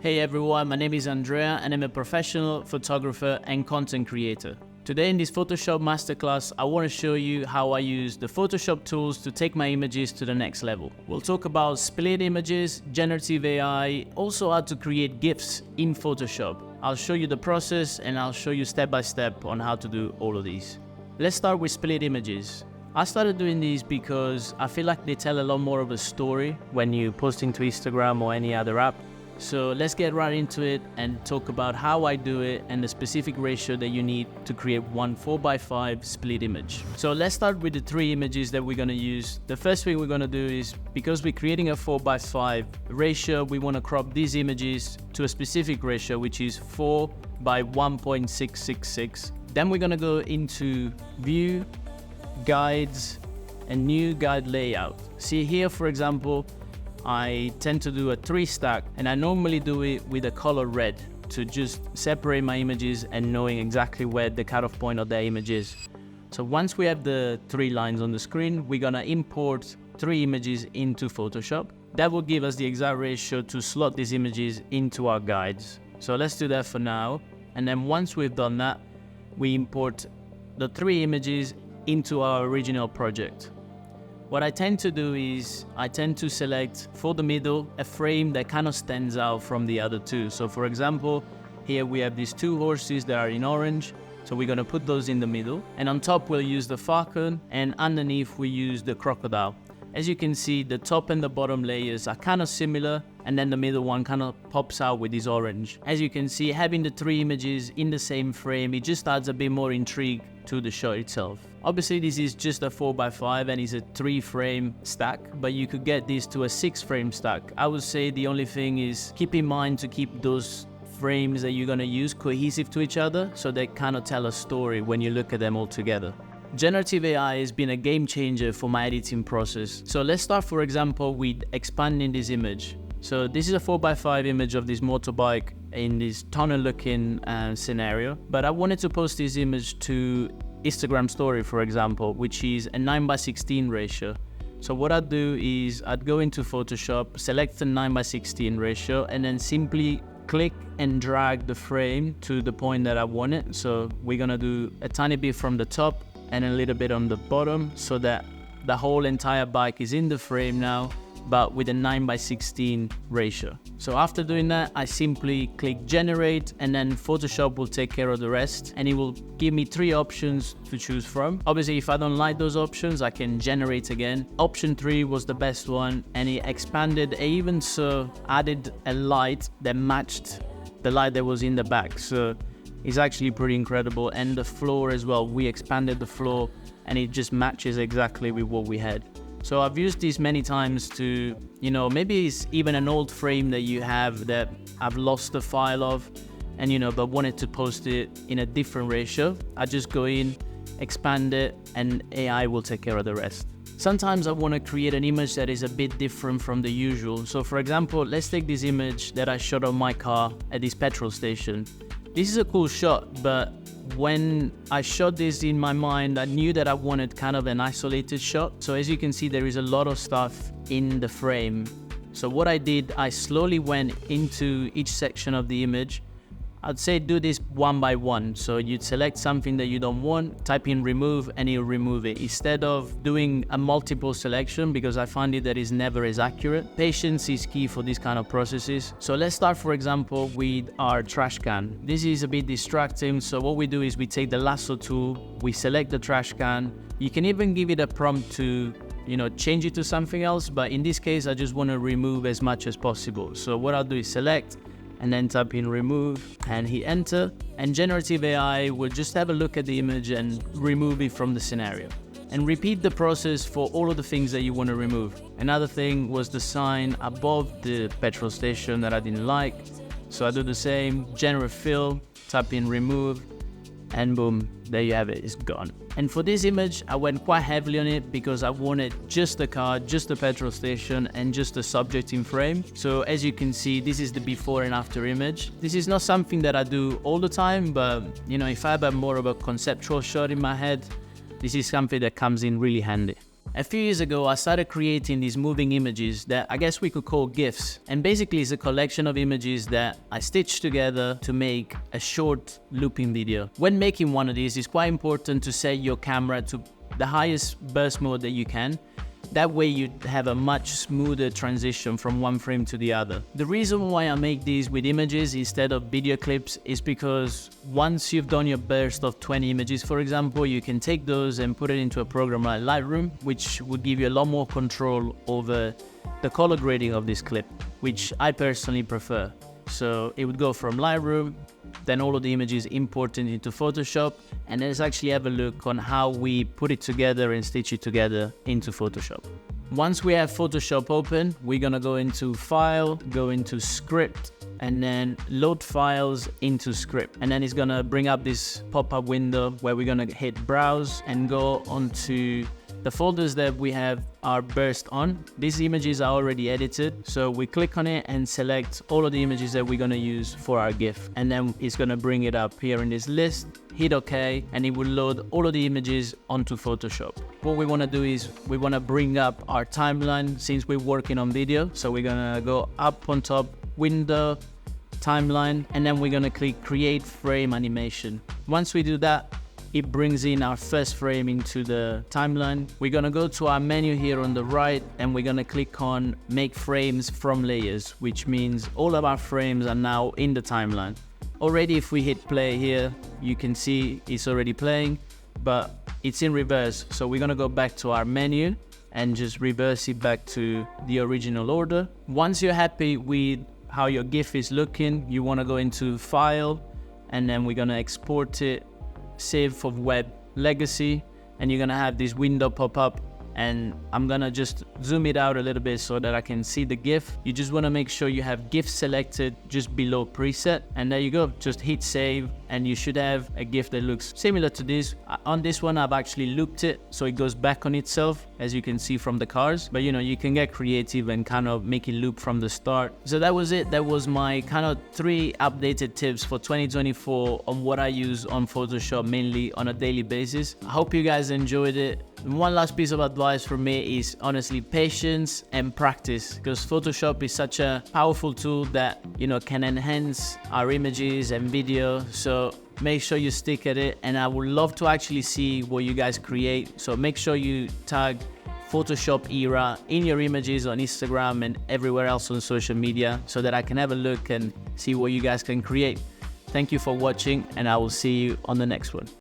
Hey everyone, my name is Andrea and I'm a professional photographer and content creator. Today in this Photoshop masterclass, I want to show you how I use the Photoshop tools to take my images to the next level. We'll talk about split images, generative AI, also how to create GIFs in Photoshop. I'll show you the process and I'll show you step by step on how to do all of these. Let's start with split images. I started doing these because I feel like they tell a lot more of a story when you post into Instagram or any other app. So let's get right into it and talk about how I do it and the specific ratio that you need to create one 4x5 split image. So let's start with the three images that we're going to use. The first thing we're going to do is, because we're creating a 4x5 ratio, we want to crop these images to a specific ratio, which is 4 by 1.666. Then we're going to go into View, Guides, and New Guide Layout. See here, for example, I tend to do a 3 stack, and I normally do it with a color red to just separate my images and knowing exactly where the cutoff point of the image is. So once we have the 3 lines on the screen, we're gonna import 3 images into Photoshop. That will give us the exact ratio to slot these images into our guides. So let's do that for now. And then once we've done that, we import the 3 images into our original project. What I tend to do is I tend to select for the middle a frame that kind of stands out from the other two. So for example, here we have these 2 horses that are in orange. So we're going to put those in the middle. And on top we'll use the falcon, and underneath we use the crocodile. As you can see, the top and the bottom layers are kind of similar, and then the middle one kind of pops out with this orange. As you can see, having the 3 images in the same frame, it just adds a bit more intrigue to the shot itself. Obviously this is just a 4x5 and it's a 3 frame stack, but you could get this to a 6 frame stack. I would say the only thing is keep in mind to keep those frames that you're going to use cohesive to each other, so they kind of tell a story when you look at them all together. Generative AI has been a game changer for my editing process. So let's start, for example, with expanding this image. So this is a 4x5 image of this motorbike in this tunnel looking scenario, but I wanted to post this image to Instagram story, for example, which is a 9:16 ratio. So what I'd do is I'd go into Photoshop, select the 9:16 ratio, and then simply click and drag the frame to the point that I want it. So we're gonna do a tiny bit from the top and a little bit on the bottom, so that the whole entire bike is in the frame now, but with a 9:16 ratio. So after doing that, I simply click generate, and then Photoshop will take care of the rest, and it will give me 3 options to choose from. Obviously, if I don't like those options, I can generate again. Option 3 was the best one, and it expanded, even so added a light that matched the light that was in the back. So it's actually pretty incredible. And the floor as well, we expanded the floor and it just matches exactly with what we had. So I've used this many times to, maybe it's even an old frame that you have that I've lost the file of, and but wanted to post it in a different ratio. I just go in, expand it, and AI will take care of the rest. Sometimes I want to create an image that is a bit different from the usual. So for example, let's take this image that I shot on my car at this petrol station. This is a cool shot, but when I shot this in my mind, I knew that I wanted kind of an isolated shot. So as you can see, there is a lot of stuff in the frame. So what I did, I slowly went into each section of the image. I'd say do this one by one. So you'd select something that you don't want, type in remove, and it'll remove it. Instead of doing a multiple selection, because I find it that is never as accurate. Patience is key for these kind of processes. So let's start, for example, with our trash can. This is a bit distracting. So what we do is we take the lasso tool, we select the trash can. You can even give it a prompt to change it to something else. But in this case, I just want to remove as much as possible. So what I'll do is select, and then type in remove and hit enter, and generative AI will just have a look at the image and remove it from the scenario. And repeat the process for all of the things that you want to remove. Another thing was the sign above the petrol station that I didn't like. So I do the same, Generative Fill, type in remove, and boom, there you have it, it's gone. And for this image, I went quite heavily on it because I wanted just the car, just the petrol station, and just the subject in frame. So as you can see, this is the before and after image. This is not something that I do all the time, but if I have more of a conceptual shot in my head, this is something that comes in really handy. A few years ago, I started creating these moving images that I guess we could call GIFs. And basically it's a collection of images that I stitched together to make a short looping video. When making one of these, it's quite important to set your camera to the highest burst mode that you can. That way you have a much smoother transition from one frame to the other. The reason why I make these with images instead of video clips is because once you've done your burst of 20 images, for example, you can take those and put it into a program like Lightroom, which would give you a lot more control over the color grading of this clip, which I personally prefer. So it would go from Lightroom, then all of the images imported into Photoshop, and let's actually have a look on how we put it together and stitch it together into Photoshop. Once we have Photoshop open, we're gonna go into File, go into Script, and then load files into Script. And then it's gonna bring up this pop-up window where we're gonna hit Browse and go onto the folders that we have our burst on. These images are already edited, so we click on it and select all of the images that we're gonna use for our GIF. And then it's gonna bring it up here in this list, hit OK, and it will load all of the images onto Photoshop. What we wanna do is we wanna bring up our timeline since we're working on video. So we're gonna go up on top, Window, Timeline, and then we're gonna click Create Frame Animation. Once we do that, it brings in our first frame into the timeline. We're gonna go to our menu here on the right and we're gonna click on Make Frames from Layers, which means all of our frames are now in the timeline. Already if we hit play here, you can see it's already playing, but it's in reverse. So we're gonna go back to our menu and just reverse it back to the original order. Once you're happy with how your GIF is looking, you wanna go into File, and then we're gonna export it, Save for Web Legacy, and you're gonna have this window pop up, and I'm gonna just zoom it out a little bit so that I can see the GIF. You just wanna make sure you have GIF selected just below preset, and there you go, just hit save, and you should have a GIF that looks similar to this. On this one, I've actually looped it so it goes back on itself, as you can see from the cars, but you know, you can get creative and kind of make it loop from the start. So that was it. That was my kind of 3 updated tips for 2024 on what I use on Photoshop mainly on a daily basis. I hope you guys enjoyed it. One last piece of advice from me is honestly patience and practice, because Photoshop is such a powerful tool that, you know, can enhance our images and video. So make sure you stick at it, and I would love to actually see what you guys create. So make sure you tag Photoshop era in your images on Instagram and everywhere else on social media so that I can have a look and see what you guys can create. Thank you for watching, and I will see you on the next one.